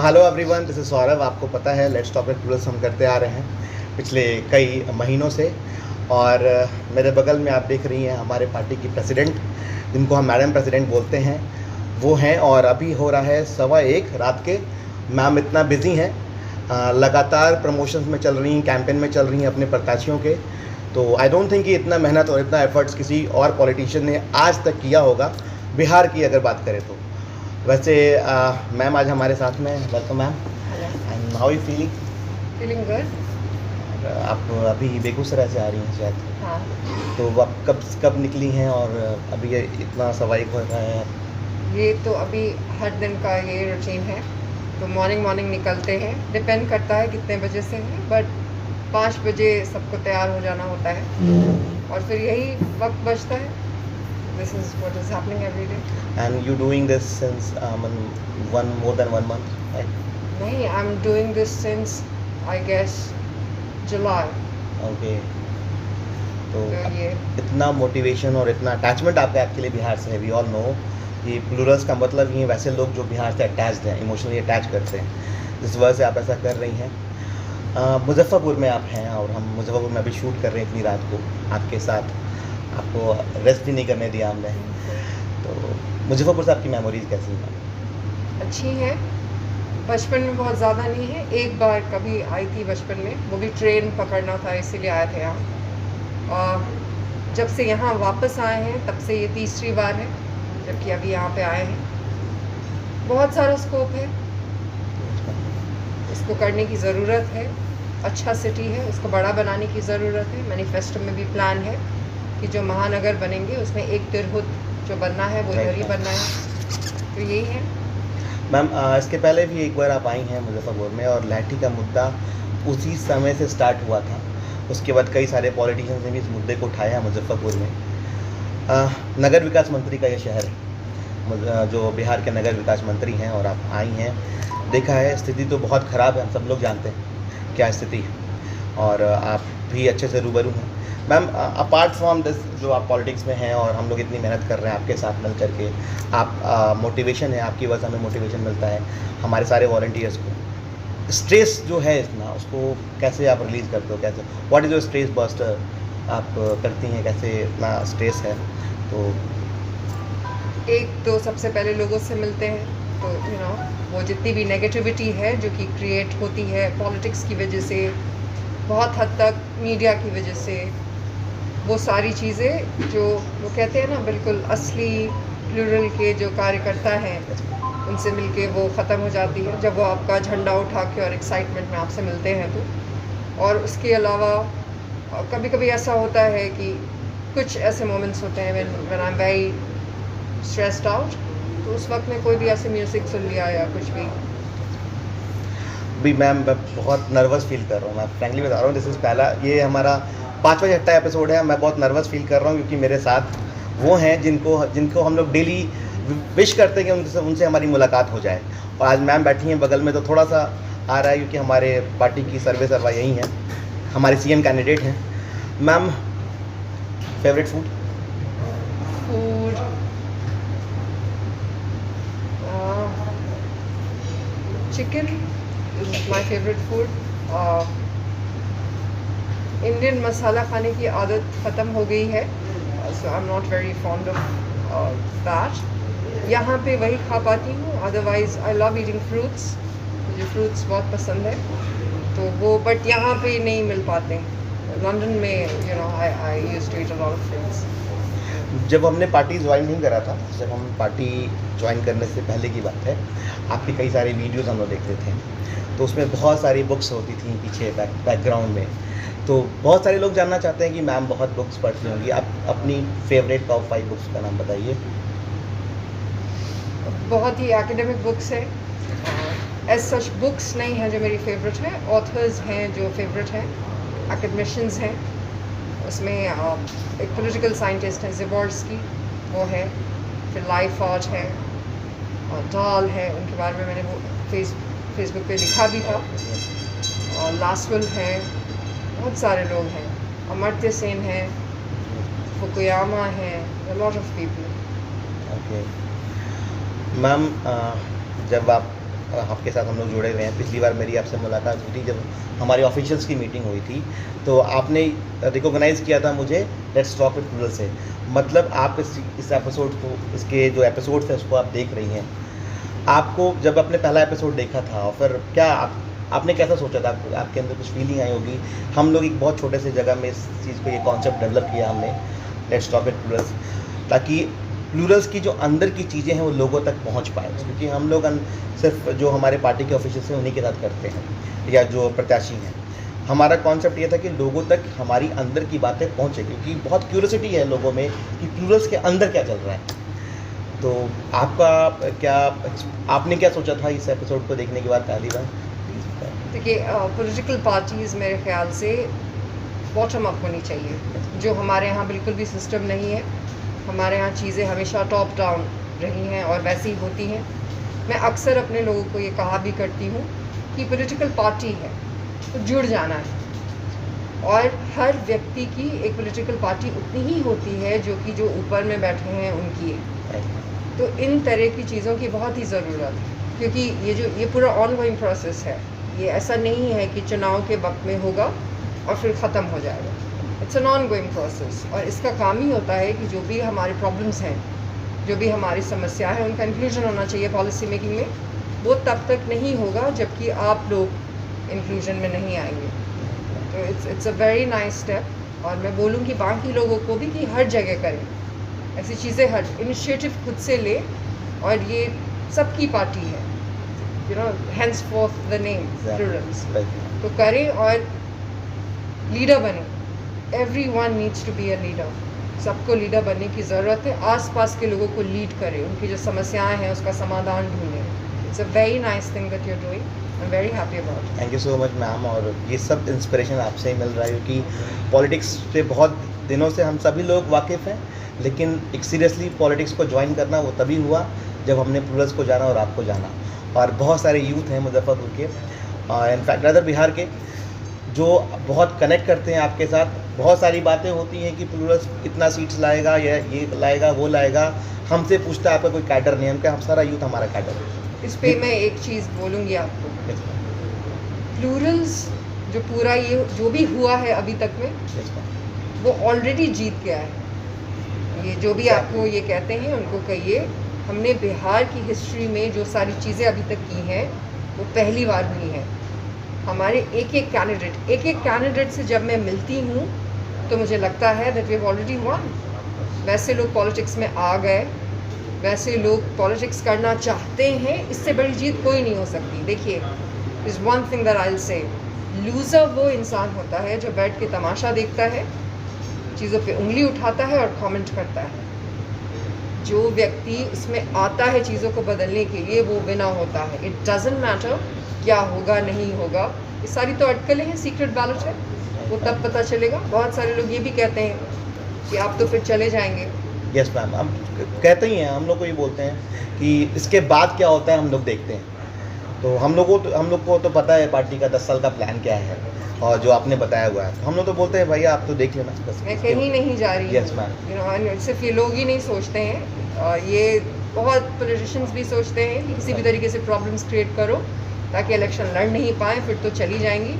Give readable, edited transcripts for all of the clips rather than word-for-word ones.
Hello everyone, this is Saurabh. आपको पता है लेट्स टॉक विद प्लस हम करते आ रहे हैं पिछले कई महीनों से। और मेरे बगल में आप देख रही हैं हमारे पार्टी की प्रेसिडेंट, जिनको हम मैडम प्रेसिडेंट बोलते हैं, वो हैं। और अभी हो रहा है 1:15 रात के। मैम इतना बिजी हैं, लगातार प्रमोशंस में चल रही हैं, कैंपेन में चल रही हैं अपने प्रत्याशियों के। तो आई डोंट थिंक कि इतना मेहनत और इतना एफर्ट्स किसी और पॉलिटिशियन ने आज तक किया होगा, बिहार की अगर बात करें तो। वैसे मैम आज हमारे साथ में, welcome ma'am. And how you feeling? Feeling good. आप अभी बेगूसराय से आ रही हैं शायद? हाँ, तो आप कब निकली हैं और अभी ये इतना सवाइक हो रहा है? ये तो अभी हर दिन का ये रूटीन है। तो मॉर्निंग निकलते हैं, डिपेंड करता है कितने बजे से है, बट 5 बजे सबको तैयार हो जाना होता है और फिर यही वक्त बचता है। This is what is happening every day. And you doing this since more than 1 month? नहीं, I am doing this since I guess July. Okay. तो तो ये इतना मोटिवेशन और इतना अटैचमेंट आपका एक्चुअली बिहार से है। वी ऑल नो कि प्लूरल्स का मतलब ही है वैसे लोग जो बिहार से अटैच्ड हैं, इमोशनली अटैच करते हैं, जिस वजह से आप ऐसा कर रही हैं। मुजफ्फरपुर में आप हैं और हम मुजफ्फरपुर में अभी शूट कर रहे हैं इतनी रात को आपके साथ। आपको रेस्ट भी नहीं करने दिया हमने। तो मुजफ्फरपुर से आपकी मेमोरीज कैसी हैं? अच्छी है। बचपन में बहुत ज़्यादा नहीं है, एक बार कभी आई थी बचपन में, वो भी ट्रेन पकड़ना था इसीलिए आए थे यहाँ। और जब से यहाँ वापस आए हैं तब से ये तीसरी बार है, जबकि अभी यहाँ पे आए हैं। बहुत सारा स्कोप है, इसको करने की ज़रूरत है। अच्छा सिटी है, इसको बड़ा बनाने की ज़रूरत है। मैनिफेस्टो में भी प्लान है कि जो महानगर बनेंगे उसमें एक तिरहुत जो बनना है वो इधर ही बनना है। तो यही है मैम। इसके पहले भी एक बार आप आई हैं मुजफ्फरपुर में और लैठी का मुद्दा उसी समय से स्टार्ट हुआ था। उसके बाद कई सारे पॉलिटिशियंस ने भी इस मुद्दे को उठाया मुजफ्फरपुर में। नगर विकास मंत्री का ये शहर है, जो बिहार के नगर विकास मंत्री हैं, और आप आई हैं। देखा है स्थिति तो बहुत ख़राब है, हम सब लोग जानते हैं क्या स्थिति है, और आप भी अच्छे से रूबरू हैं। मैम, अपार्ट फ्रॉम दिस, जो आप पॉलिटिक्स में हैं और हम लोग इतनी मेहनत कर रहे हैं आपके साथ मिल करके, आप मोटिवेशन है, आपकी वजह से हमें मोटिवेशन मिलता है, हमारे सारे वॉलंटियर्स को। स्ट्रेस जो है इतना, उसको कैसे आप रिलीज़ करते हो? कैसे, what is your stress buster आप करती हैं? कैसे इतना स्ट्रेस है? तो एक तो सबसे पहले लोगों से मिलते हैं, तो वो जितनी भी नेगेटिविटी है जो कि क्रिएट होती है पॉलिटिक्स की वजह से, बहुत हद तक मीडिया की वजह से, वो सारी चीज़ें जो वो कहते हैं ना, बिल्कुल असली प्लूरल के जो कार्यकर्ता हैं उनसे मिलके वो ख़त्म हो जाती है जब वो आपका झंडा उठा के और एक्साइटमेंट में आपसे मिलते हैं तो। और उसके अलावा कभी कभी ऐसा होता है कि कुछ ऐसे मोमेंट्स होते हैं when I am very stressed out, तो उस वक्त में कोई भी ऐसे म्यूज़िक सुन लिया या कुछ भी। मैम, मैं बहुत नर्वस फील कर रहा हूँ। मैं फ्रैंकली बता रहा हूँ, दिस इज़ पहला, ये हमारा 5वां 6वां एपिसोड है। मैं बहुत नर्वस फील कर रहा हूँ क्योंकि मेरे साथ वो हैं जिनको हम लोग डेली विश करते हैं कि उनसे हमारी मुलाकात हो जाए। और आज मैम बैठी हैं बगल में, तो थोड़ा सा आ रहा है क्योंकि हमारे पार्टी की सर्वा यही हैं, हमारे CM कैंडिडेट हैं। Ma'am, favourite food? Chicken is my favourite food. Indian masala खाने की आदत ख़त्म हो गई है, so I am not very fond of that. यहाँ पे वही खा पाती हूँ, otherwise I love eating fruits. मुझे फ्रूट्स बहुत पसंद है, तो वो बट यहाँ पे नहीं मिल पाते। लंदन में I used to eat a lot of fruits. जब हमने पार्टी ज्वाइन नहीं करा था, जब हम पार्टी ज्वाइन करने से पहले की बात है, आपके कई सारे वीडियोस हम लोग देखते थे, तो उसमें बहुत सारी बुक्स होती थी पीछे बैकग्राउंड में। तो बहुत सारे लोग जानना चाहते हैं कि मैम बहुत बुक्स पढ़ती होंगी, आप अपनी फेवरेट टॉप 5 बुक्स का नाम बताइए। बहुत ही एकेडमिक बुक्स है, एज सच बुक्स नहीं है जो मेरी फेवरेट है। ऑथर्स हैं जो फेवरेट हैं, एकेडमिशियंस हैं। उसमें एक पॉलिटिकल साइंटिस्ट है ज़िबॉर्स्की, वो है। फिर लाइफ आर्ट है, और डाल है, उनके बारे में मैंने वो फेसबुक पे लिखा भी था। और लास्टवेल है, बहुत सारे लोग हैं। अमर्त्य सेन है, फुकुयामा है, a lot of people। Okay ma'am, जब आप आपके साथ हम लोग जुड़े हुए हैं। पिछली बार मेरी आपसे मुलाकात हुई थी जब हमारी ऑफिशियल्स की मीटिंग हुई थी, तो आपने रिकॉग्नाइज़ किया था मुझे लेट्स टॉक विद प्लूरल से। मतलब आप इस एपिसोड को, इसके जो एपिसोड्स हैं उसको आप देख रही हैं। आपको जब आपने पहला एपिसोड देखा था और फिर क्या आपने कैसा सोचा था? आपके अंदर कुछ फीलिंग आई होगी। हम लोग एक बहुत छोटे से जगह में इस चीज़ को, ये कॉन्सेप्ट डेवलप किया हमने, लेट्स टॉक विद प्लूरल्स, ताकि प्लूरल्स की जो अंदर की चीज़ें हैं वो लोगों तक पहुंच पाए। क्योंकि हम लोग सिर्फ जो हमारे पार्टी के ऑफिशियल्स हैं उन्हीं के साथ करते हैं या जो प्रत्याशी हैं। हमारा कॉन्सेप्ट ये था कि लोगों तक हमारी अंदर की बातें पहुँचे, क्योंकि बहुत क्यूरियोसिटी है लोगों में कि प्लूरल्स के अंदर क्या चल रहा है। तो आपने क्या सोचा था इस एपिसोड को देखने के बाद पहली बार? देखिए, पॉलिटिकल पार्टीज़ मेरे ख्याल से बॉटम अप होनी चाहिए, जो हमारे यहाँ बिल्कुल भी सिस्टम नहीं है। हमारे यहाँ चीज़ें हमेशा टॉप डाउन रही हैं और वैसी ही होती हैं। मैं अक्सर अपने लोगों को ये कहा भी करती हूँ कि पॉलिटिकल पार्टी है तो जुड़ जाना है, और हर व्यक्ति की एक पॉलिटिकल पार्टी उतनी ही होती है जो कि जो ऊपर में बैठे हैं उनकी है। तो इन तरह की चीज़ों की बहुत ही ज़रूरत है, क्योंकि ये पूरा ऑनगोइंग प्रोसेस है। ये ऐसा नहीं है कि चुनाव के वक्त में होगा और फिर ख़त्म हो जाएगा। इट्स एन ऑनगोइंग प्रोसेस, और इसका काम ही होता है कि जो भी हमारे प्रॉब्लम्स हैं, जो भी हमारी समस्या है, उनका इंक्लूजन होना चाहिए पॉलिसी मेकिंग में। वो तब तक नहीं होगा जबकि आप लोग इंक्लूजन में नहीं आएंगे। तो it's a very nice step, और मैं बोलूँगी बाकी लोगों को भी कि हर जगह करें ऐसी चीज़ें, हर इनिशिएटिव खुद से ले, और ये सबकी पार्टी है, you know, henceforth the name plurals। तो करें और लीडर बने। Everyone needs to be a leader। सबको लीडर बनने की ज़रूरत है। आसपास के लोगों को लीड करें, उनकी जो समस्याएं हैं उसका समाधान ढूंढें। It's a very nice thing that you're doing। I'm very happy about it। Thank you so much ma'am. और ये सब इंस्पिरेशन आपसे ही मिल रहा है, क्योंकि पॉलिटिक्स से बहुत दिनों से हम सभी लोग वाकिफ़ हैं, लेकिन एक सीरियसली पॉलिटिक्स को ज्वाइन करना वो तभी हुआ जब हमने प्लूरल्स को जाना और आपको जाना। और बहुत सारे यूथ हैं मुजफ्फरपुर के, इनफैक्ट अदर बिहार के, जो बहुत कनेक्ट करते हैं आपके साथ। बहुत सारी बातें होती हैं कि प्लूरल्स इतना सीट्स लाएगा, ये लाएगा, वो लाएगा। हमसे पूछता है आपका कोई कैडर नहीं है, हम सारा यूथ हमारा कैडर है। इस पे मैं एक चीज़ बोलूँगी आपको, प्लूरल्स जो पूरा ये जो भी हुआ है अभी तक में, वो ऑलरेडी जीत गया है। ये जो भी आपको ये कहते हैं उनको कहिए, हमने बिहार की हिस्ट्री में जो सारी चीज़ें अभी तक की हैं वो पहली बार हुई हैं। हमारे एक एक कैंडिडेट से जब मैं मिलती हूँ तो मुझे लगता है that we have already won. वैसे लोग पॉलिटिक्स में आ गए, वैसे लोग पॉलिटिक्स करना चाहते हैं, इससे बड़ी जीत कोई नहीं हो सकती। देखिए, is one thing that I will say, loser वो इंसान होता है जो बैठ के तमाशा देखता है, चीज़ों पे उंगली उठाता है और कमेंट करता है। जो व्यक्ति इसमें आता है चीज़ों को बदलने के लिए, वो विनर होता है। इट डजंट मैटर क्या होगा नहीं होगा, ये सारी तो अटकलें हैं, सीक्रेट बैलेट है, वो तब पता चलेगा। बहुत सारे लोग ये भी कहते हैं कि आप तो फिर चले जाएंगे। यस मैम, हम कहते ही हैं, हम लोग को ये बोलते हैं कि इसके बाद क्या होता है हम लोग देखते हैं। तो हम लोग को तो पता है पार्टी का 10 साल का प्लान क्या है, और जो आपने बताया हुआ है, तो हम लोग तो बोलते हैं भैया आप तो देख लेना बस। मैं कहीं नहीं जा रही। Yes ma'am. यू नो, सिर्फ ये लोग ही नहीं सोचते हैं, ये बहुत पॉलिटिशियंस भी सोचते हैं कि किसी भी तरीके से प्रॉब्लम्स क्रिएट करो ताकि इलेक्शन लड़ नहीं पाए, फिर तो चली जाएंगी।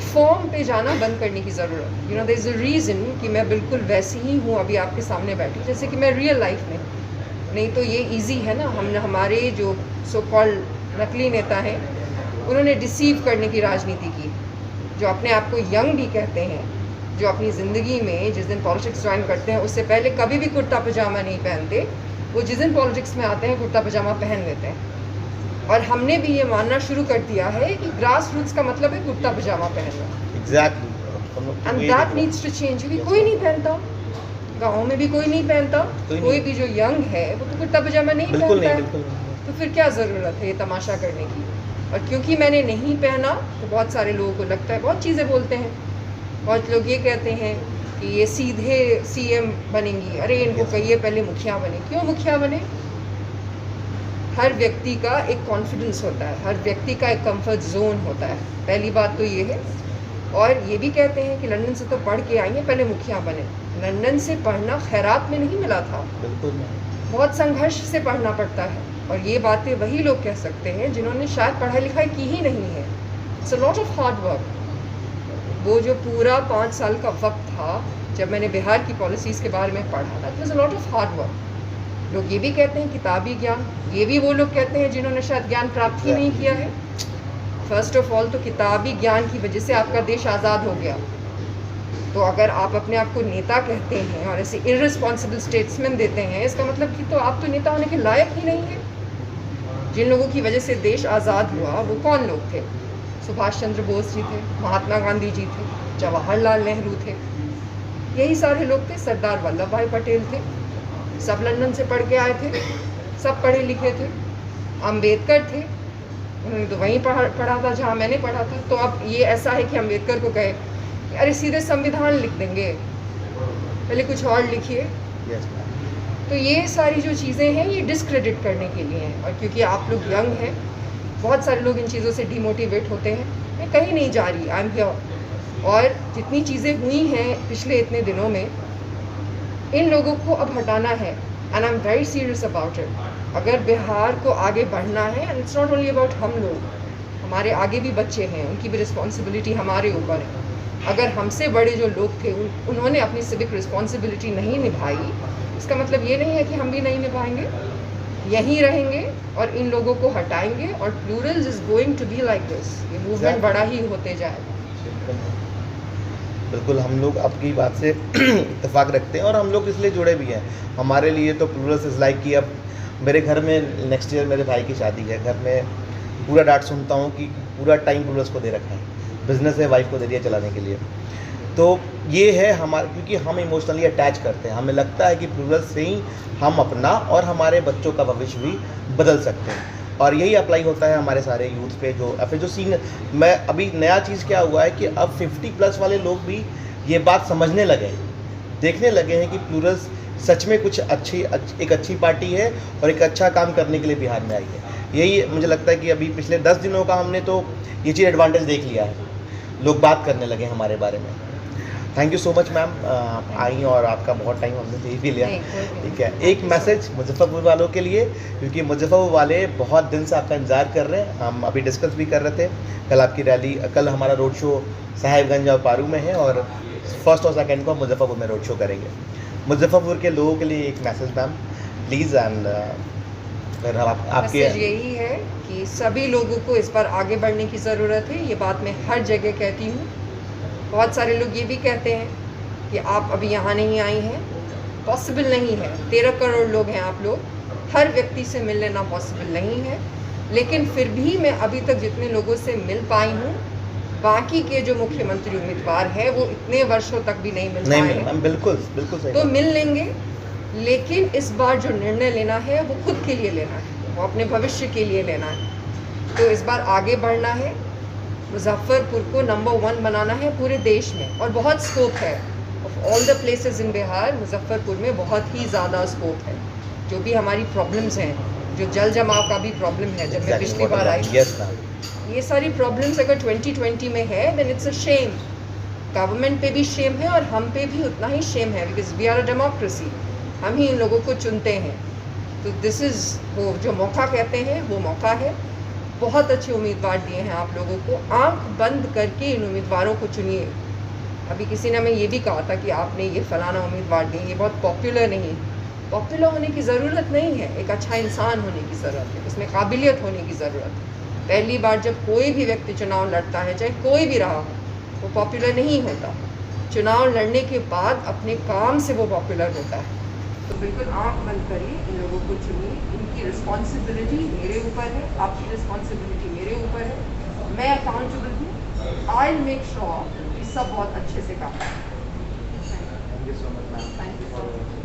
फॉर्म पे जाना बंद करने की ज़रूरत। You know, there is a reason कि मैं बिल्कुल वैसी ही हूँ अभी आपके सामने बैठी, जैसे कि मैं रियल लाइफ में। नहीं तो ये इजी है ना, हमारे जो सो कॉल्ड नकली नेता हैं, उन्होंने डिसीव करने की राजनीति की। जो अपने आप को यंग भी कहते हैं, जो अपनी ज़िंदगी में जिस दिन पॉलिटिक्स ज्वाइन करते हैं उससे पहले कभी भी कुर्ता पजामा नहीं पहनते, वो जिस दिन पॉलिटिक्स में आते हैं कुर्ता पजामा पहन लेते हैं। और हमने भी ये मानना शुरू कर दिया है कि ग्रास रूट्स का मतलब है कुर्ता पजामा पहनना। Exactly. And that needs to change. कोई नहीं पहनता, गाँव में भी कोई नहीं पहनता, कोई भी जो यंग है वो तो कुर्ता पजामा नहीं पहनता है। तो फिर क्या ज़रूरत है ये तमाशा करने की। और क्योंकि मैंने नहीं पहना तो बहुत सारे लोगों को लगता है, बहुत चीज़ें बोलते हैं। बहुत लोग ये कहते हैं कि ये सीधे सीएम बनेंगी, अरे इनको कहिए पहले मुखिया बने। क्यों मुखिया बने? हर व्यक्ति का एक कॉन्फिडेंस होता है, हर व्यक्ति का एक कंफर्ट जोन होता है, पहली बात तो ये है। और ये भी कहते हैं कि लंदन से तो पढ़ के आई हैं, पहले मुखिया बने। लंदन से पढ़ना खैरात में नहीं मिला था। बिल्कुल नहीं। बहुत संघर्ष से पढ़ना पड़ता है, और ये बातें वही लोग कह सकते हैं जिन्होंने शायद पढ़ाई लिखाई की ही नहीं है। It's a lot of hard work. वो जो पूरा 5 साल का वक्त था जब मैंने बिहार की पॉलिसीज़ के बारे में पढ़ा था, it was a lot of hard work. लोग ये भी कहते हैं किताबी ज्ञान, ये भी वो लोग कहते हैं जिन्होंने शायद ज्ञान प्राप्त ही नहीं किया है। फर्स्ट ऑफ ऑल तो किताबी ज्ञान की वजह से आपका देश आज़ाद हो गया। तो अगर आप अपने आप को नेता कहते हैं और ऐसे इररिस्पॉन्सिबल स्टेट्समैन देते हैं, इसका मतलब कि तो आप तो नेता होने के लायक ही नहीं है। जिन लोगों की वजह से देश आज़ाद हुआ वो कौन लोग थे? सुभाष चंद्र बोस जी थे, महात्मा गांधी जी थे, जवाहरलाल नेहरू थे, यही सारे लोग थे। सरदार वल्लभ भाई पटेल थे, सब लंदन से पढ़ के आए थे, सब पढ़े लिखे थे। अम्बेडकर थे, उन्होंने तो वहीं पढ़ा था जहाँ मैंने पढ़ा था। तो अब ये ऐसा है कि अम्बेडकर को कहे अरे सीधे संविधान लिख देंगे, पहले कुछ और लिखिए। तो ये सारी जो चीज़ें हैं ये डिस्क्रेडिट करने के लिए हैं। और क्योंकि आप लोग यंग हैं, बहुत सारे लोग इन चीज़ों से डिमोटिवेट होते हैं। मैं कहीं नहीं जा रही, आई एम हियर। और जितनी चीज़ें हुई हैं पिछले इतने दिनों में, इन लोगों को अब हटाना है, and I am very serious about it. अगर बिहार को आगे बढ़ना है, and it's not only about हम लोग, हमारे आगे भी बच्चे हैं, उनकी भी रिस्पॉन्सिबिलिटी हमारे ऊपर है। अगर हमसे बड़े जो लोग थे उन्होंने अपनी सिविक रिस्पॉन्सिबिलिटी नहीं निभाई, इसका मतलब ये नहीं है कि हम भी नहीं निभाएंगे। यहीं रहेंगे और इन लोगों को हटाएंगे, और plurals is going to be like this. ये मूवमेंट बड़ा ही होते जाएगा। बिल्कुल, हम लोग आपकी बात से इत्तेफाक रखते हैं और हम लोग इसलिए जुड़े भी हैं। हमारे लिए तो प्लूरल्स इज़ लाइक कि अब मेरे घर में नेक्स्ट ईयर मेरे भाई की शादी है, घर में पूरा डांट सुनता हूँ कि पूरा टाइम प्लूरल्स को दे रखा है, बिजनेस है वाइफ को दे दिया चलाने के लिए। तो ये है हमारे, क्योंकि हम इमोशनली अटैच करते हैं, हमें लगता है कि प्लूरल्स से ही हम अपना और हमारे बच्चों का भविष्य भी बदल सकते हैं। और यही अप्लाई होता है हमारे सारे यूथ पे। जो सीन मैं अभी नया चीज़ क्या हुआ है कि अब 50+ वाले लोग भी ये बात समझने लगे हैं, देखने लगे हैं कि प्लूरल्स सच में कुछ एक अच्छी पार्टी है और एक अच्छा काम करने के लिए बिहार में आई है। यही मुझे लगता है कि अभी पिछले 10 दिनों का हमने तो ये चीज़ एडवांटेज देख लिया है, लोग बात करने लगे हमारे बारे में। Thank you so much ma'am, आप आई और आपका बहुत टाइम हमने दे भी लिया। ठीक है, एक मैसेज मुजफ्फरपुर वालों के लिए, क्योंकि मुजफ्फरपुर वाले बहुत दिन से आपका इंतज़ार कर रहे हैं। हम अभी डिस्कस भी कर रहे थे, कल आपकी रैली, कल हमारा रोड शो साहेबगंज और पारू में है, और 1 और 2 को हम मुजफ्फरपुर में रोड शो करेंगे। मुजफ्फरपुर के लोगों के लिए एक मैसेज मैम प्लीज़। एंड फिर आपके यही है कि सभी लोगों को इस बार आगे बढ़ने की ज़रूरत है। ये बात मैं हर जगह कहती हूँ। बहुत सारे लोग ये भी कहते हैं कि आप अभी यहाँ नहीं आई हैं, पॉसिबल नहीं है। 13 करोड़ लोग हैं आप लोग, हर व्यक्ति से मिल लेना पॉसिबल नहीं है। लेकिन फिर भी मैं अभी तक जितने लोगों से मिल पाई हूँ, बाकी के जो मुख्यमंत्री उम्मीदवार हैं वो इतने वर्षों तक भी नहीं मिल पाए हैं। बिल्कुल बिल्कुल सही। तो मिल लेंगे, लेकिन इस बार जो निर्णय लेना है वो खुद के लिए लेना है, वो अपने भविष्य के लिए लेना है। तो इस बार आगे बढ़ना है, मुजफ्फरपुर को नंबर 1 बनाना है पूरे देश में, और बहुत स्कोप है। Of all the places in Bihar, Muzaffarpur में बहुत ही ज़्यादा स्कोप है। जो भी हमारी प्रॉब्लम्स हैं, जो जल जमाव का भी प्रॉब्लम है, जब मैं पिछली बार आई, ये सारी प्रॉब्लम्स अगर 2020 में है, then it's a shame. Government पे भी शेम है और हम पे भी उतना ही शेम है, because we are a democracy. हम ही इन लोगों को चुनते हैं। तो दिस इज़ वो जो मौका कहते हैं, वो मौका है। बहुत अच्छे उम्मीदवार दिए हैं आप लोगों को, आंख बंद करके इन उम्मीदवारों को चुनिए। अभी किसी ने हमें ये भी कहा था कि आपने ये फलाना उम्मीदवार दिए, ये बहुत पॉपुलर नहीं। पॉपुलर होने की ज़रूरत नहीं है, एक अच्छा इंसान होने की ज़रूरत है, उसमें काबिलियत होने की ज़रूरत है। पहली बार जब कोई भी व्यक्ति चुनाव लड़ता है, चाहे कोई भी रहा हो, वो पॉपुलर नहीं होता। चुनाव लड़ने के बाद अपने काम से वो पॉपुलर होता है। तो बिल्कुल आंख बंद करिए, इन लोगों को चुनिए। इनकी रिस्पॉन्सिबिलिटी मेरे ऊपर है, आपकी रिस्पॉन्सिबिलिटी मेरे ऊपर है। मैं अकाउंटेबल हूँ। आई विल मेक श्योर कि सब बहुत अच्छे से काम करें। Thank you so much ma'am. Thank you so much.